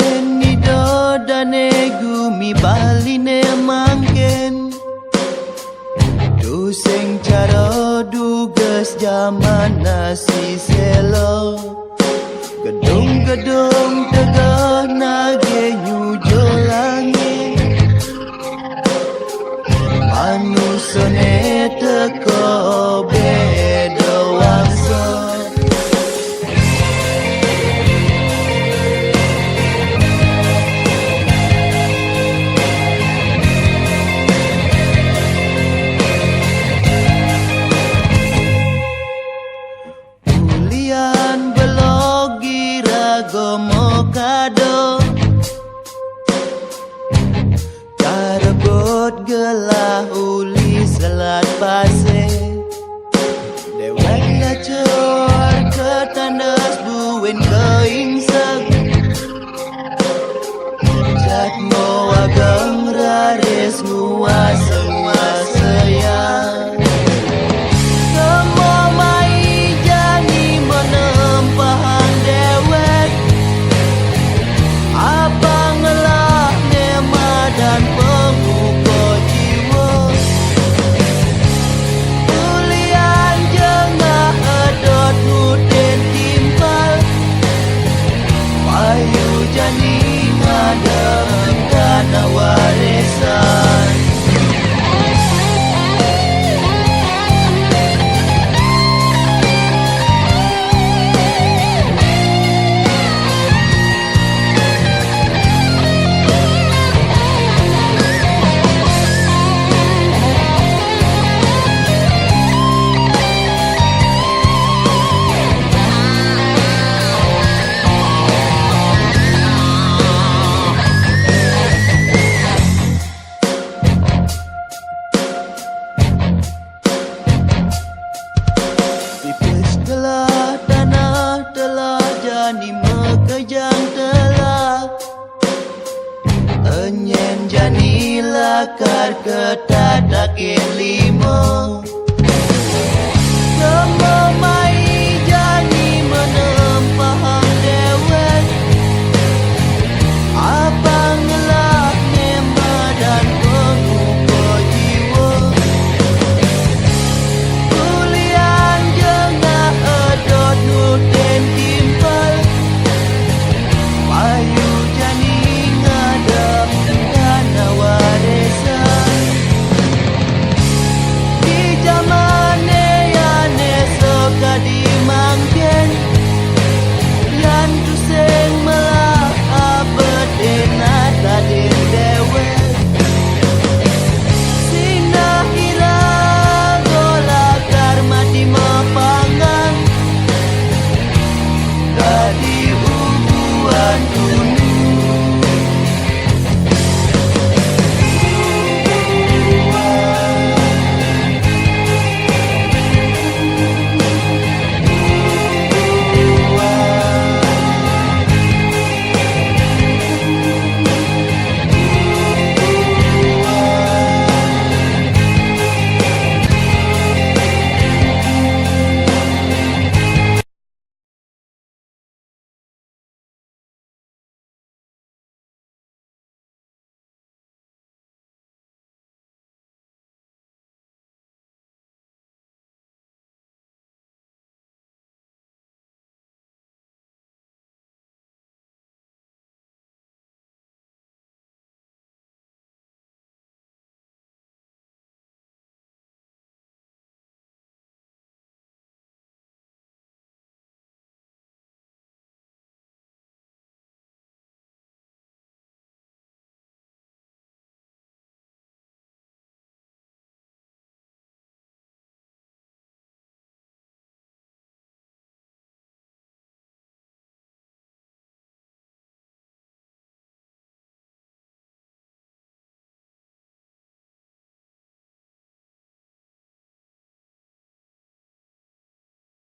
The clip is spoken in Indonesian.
Enido dane gumi baline mangken Tu sing cara dugas zaman nasi selo Gedung-gedung tegah nage nyujo langit Manusone teko beda wangsa Gomo kado Karebut gelah uli selat pase Dewek lacur ketandas buin keingsek Jat mo ageng raris nguasa yang Semua mai jani menempahan dewek Abang lah nema dan penguko jiwa Kulian jengah edot muden timpal Payu jani ngadeng kana warisan Jani mekejang telah Enyen jani lakar ketadake